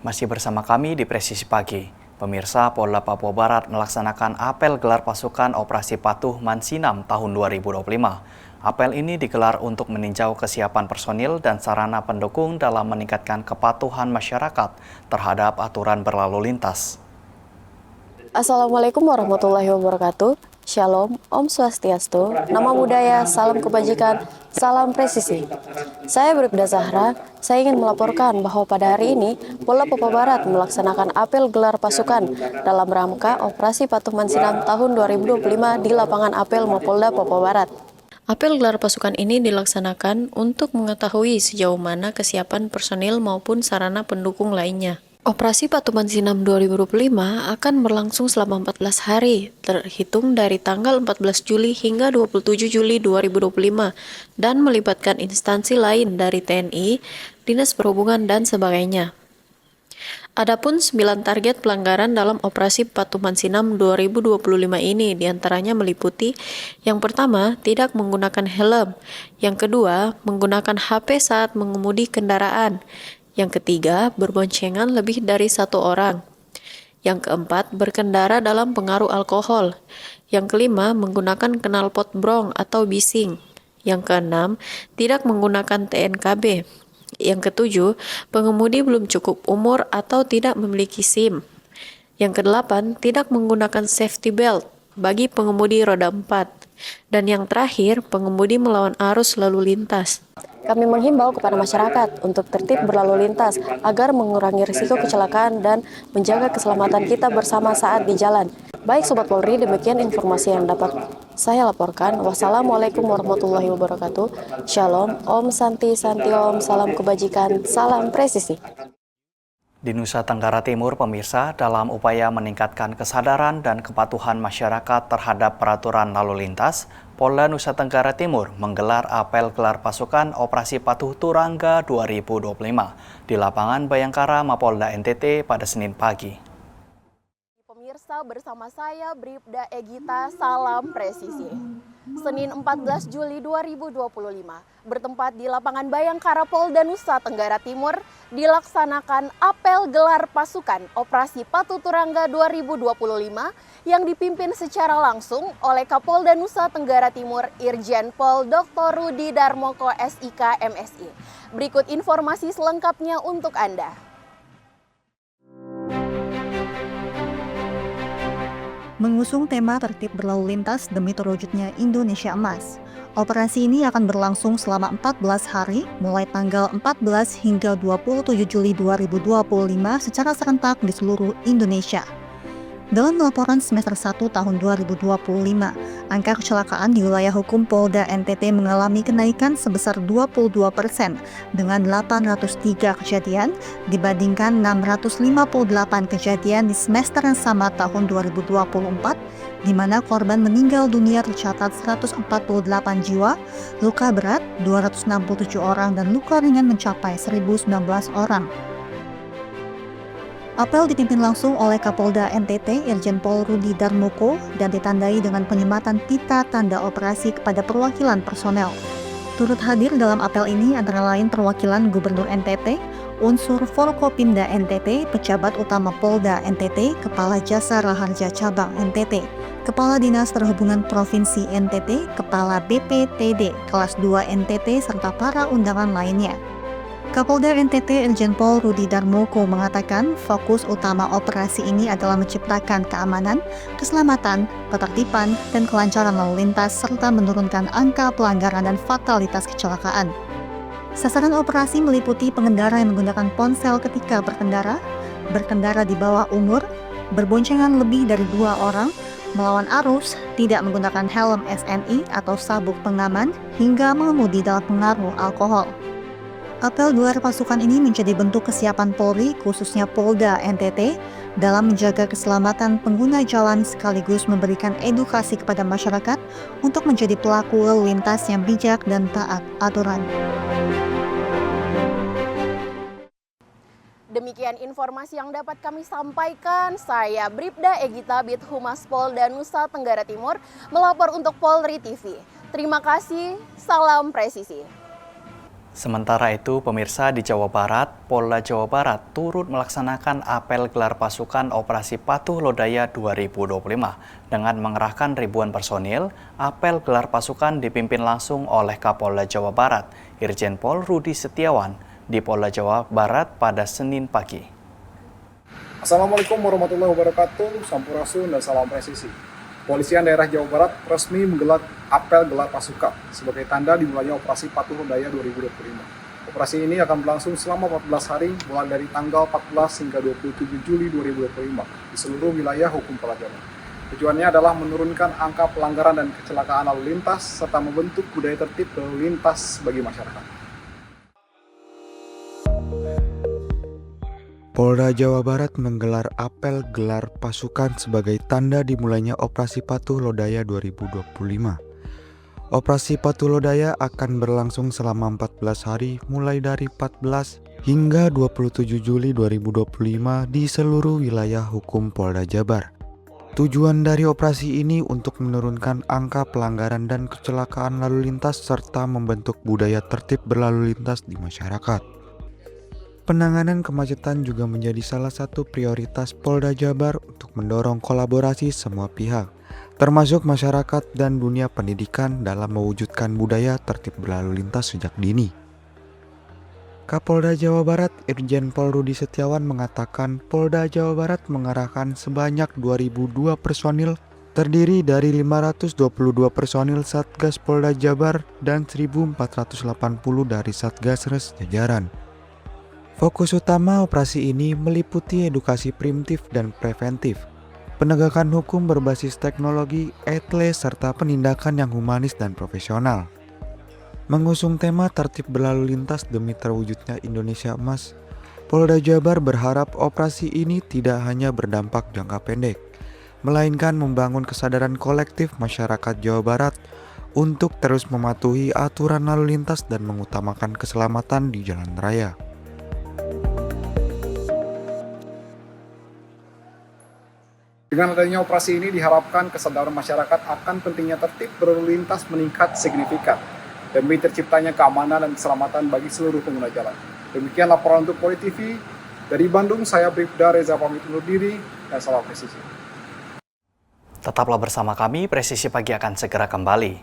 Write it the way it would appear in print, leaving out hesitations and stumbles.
Masih bersama kami di Presisi Pagi. Pemirsa, Polda Papua Barat melaksanakan apel gelar pasukan Operasi Patuh Mansinam tahun 2025. Apel ini digelar untuk meninjau kesiapan personil dan sarana pendukung dalam meningkatkan kepatuhan masyarakat terhadap aturan berlalu lintas. Assalamualaikum warahmatullahi wabarakatuh. Shalom, Om Swastiastu, Nama Budaya, Salam Kebajikan, Salam Presisi. Saya Bribda Zahra, saya ingin melaporkan bahwa pada hari ini Polda Papua Barat melaksanakan apel gelar pasukan dalam rangka Operasi Patuh Mansinam tahun 2025 di lapangan apel Mapolda Papua Barat. Apel gelar pasukan ini dilaksanakan untuk mengetahui sejauh mana kesiapan personil maupun sarana pendukung lainnya. Operasi Patuh Mansinam 2025 akan berlangsung selama 14 hari, terhitung dari tanggal 14 Juli hingga 27 Juli 2025, dan melibatkan instansi lain dari TNI, Dinas Perhubungan, dan sebagainya. Adapun 9 target pelanggaran dalam Operasi Patuh Mansinam 2025 ini diantaranya meliputi: yang pertama, tidak menggunakan helm; yang kedua, menggunakan HP saat mengemudi kendaraan; yang ketiga, berboncengan lebih dari satu orang; yang keempat, berkendara dalam pengaruh alkohol; yang kelima, menggunakan knalpot brong atau bising; yang keenam, tidak menggunakan TNKB; yang ketujuh, pengemudi belum cukup umur atau tidak memiliki SIM; yang kedelapan, tidak menggunakan safety belt bagi pengemudi roda 4; dan yang terakhir, pengemudi melawan arus lalu lintas. Kami menghimbau kepada masyarakat untuk tertib berlalu lintas agar mengurangi risiko kecelakaan dan menjaga keselamatan kita bersama saat di jalan. Baik Sobat Polri, demikian informasi yang dapat saya laporkan. Wassalamualaikum warahmatullahi wabarakatuh. Shalom, Om Santi Santi Om, Salam Kebajikan, Salam Presisi. Di Nusa Tenggara Timur, pemirsa, dalam upaya meningkatkan kesadaran dan kepatuhan masyarakat terhadap peraturan lalu lintas, Polda Nusa Tenggara Timur menggelar apel gelar pasukan Operasi Patuh Turangga 2025 di lapangan Bayangkara Mapolda NTT pada Senin pagi. Pemirsa, bersama saya Bribda Egita, Salam Presisi. Senin 14 Juli 2025, bertempat di lapangan Bayangkara Polda Nusa Tenggara Timur, dilaksanakan apel gelar pasukan Operasi Patuh Turangga 2025 yang dipimpin secara langsung oleh Kapolda Nusa Tenggara Timur Irjen Pol Dr. Rudi Darmoko SIK MSI. Berikut informasi selengkapnya untuk Anda. Mengusung tema tertib berlalu lintas demi terwujudnya Indonesia Emas. Operasi ini akan berlangsung selama 14 hari, mulai tanggal 14 hingga 27 Juli 2025 secara serentak di seluruh Indonesia. Dalam laporan semester 1 tahun 2025, angka kecelakaan di wilayah hukum Polda NTT mengalami kenaikan sebesar 22% dengan 803 kejadian dibandingkan 658 kejadian di semester yang sama tahun 2024, di mana korban meninggal dunia tercatat 148 jiwa, luka berat 267 orang, dan luka ringan mencapai 1.019 orang. Apel dipimpin langsung oleh Kapolda NTT Irjen Pol Rudi Darmoko dan ditandai dengan penyematan pita tanda operasi kepada perwakilan personel. Turut hadir dalam apel ini antara lain perwakilan Gubernur NTT, unsur Forkopimda NTT, pejabat utama Polda NTT, Kepala Jasa Raharja Cabang NTT, Kepala Dinas Perhubungan Provinsi NTT, Kepala BPTD Kelas 2 NTT, serta para undangan lainnya. Kapolda NTT Irjen Pol Rudi Darmoko mengatakan fokus utama operasi ini adalah menciptakan keamanan, keselamatan, ketertiban, dan kelancaran lalu lintas serta menurunkan angka pelanggaran dan fatalitas kecelakaan. Sasaran operasi meliputi pengendara yang menggunakan ponsel ketika berkendara di bawah umur, berboncengan lebih dari 2 orang, melawan arus, tidak menggunakan helm SNI atau sabuk pengaman, hingga mengemudi dalam pengaruh alkohol. Apel gelar pasukan ini menjadi bentuk kesiapan Polri, khususnya Polda NTT, dalam menjaga keselamatan pengguna jalan sekaligus memberikan edukasi kepada masyarakat untuk menjadi pelaku lalu lintas yang bijak dan taat aturan. Demikian informasi yang dapat kami sampaikan. Saya Bribda Egita Bid Humas Polda Nusa Tenggara Timur melapor untuk Polri TV. Terima kasih, salam presisi. Sementara itu, pemirsa, di Jawa Barat, Polda Jawa Barat turut melaksanakan apel gelar pasukan Operasi Patuh Lodaya 2025 dengan mengerahkan ribuan personil. Apel gelar pasukan dipimpin langsung oleh Kapolda Jawa Barat, Irjen Pol Rudi Setiawan, di Polda Jawa Barat pada Senin pagi. Assalamualaikum warahmatullahi wabarakatuh, sampurasun dan salam presisi. Kepolisian Daerah Jawa Barat resmi menggelar apel gelar pasukan sebagai tanda dimulainya Operasi Patuh Lodaya 2025. Operasi ini akan berlangsung selama 14 hari mulai dari tanggal 14 hingga 27 Juli 2025 di seluruh wilayah hukum pelajaran. Tujuannya adalah menurunkan angka pelanggaran dan kecelakaan lalu lintas serta membentuk budaya tertib lalu lintas bagi masyarakat. Polda Jawa Barat menggelar apel gelar pasukan sebagai tanda dimulainya Operasi Patuh Lodaya 2025. Operasi Patuh Lodaya akan berlangsung selama 14 hari mulai dari 14 hingga 27 Juli 2025 di seluruh wilayah hukum Polda Jabar. Tujuan dari operasi ini untuk menurunkan angka pelanggaran dan kecelakaan lalu lintas serta membentuk budaya tertib berlalu lintas di masyarakat. Penanganan kemacetan juga menjadi salah satu prioritas Polda Jabar untuk mendorong kolaborasi semua pihak, termasuk masyarakat dan dunia pendidikan dalam mewujudkan budaya tertib berlalu lintas sejak dini. Kapolda Jawa Barat, Irjen Pol Rudi Setiawan mengatakan Polda Jawa Barat mengerahkan sebanyak 2.002 personil terdiri dari 522 personil Satgas Polda Jabar dan 1.480 dari Satgas Res jajaran. Fokus utama operasi ini meliputi edukasi preventif dan preventif, penegakan hukum berbasis teknologi, etle, serta penindakan yang humanis dan profesional. Mengusung tema tertib berlalu lintas demi terwujudnya Indonesia Emas, Polda Jabar berharap operasi ini tidak hanya berdampak jangka pendek, melainkan membangun kesadaran kolektif masyarakat Jawa Barat untuk terus mematuhi aturan lalu lintas dan mengutamakan keselamatan di jalan raya. Dengan adanya operasi ini diharapkan kesadaran masyarakat akan pentingnya tertib berlalu lintas meningkat signifikan demi terciptanya keamanan dan keselamatan bagi seluruh pengguna jalan. Demikian laporan untuk Poli TV. Dari Bandung, saya Bribda Reza pamit undur diri dan salam presisi. Tetaplah bersama kami, Presisi Pagi akan segera kembali.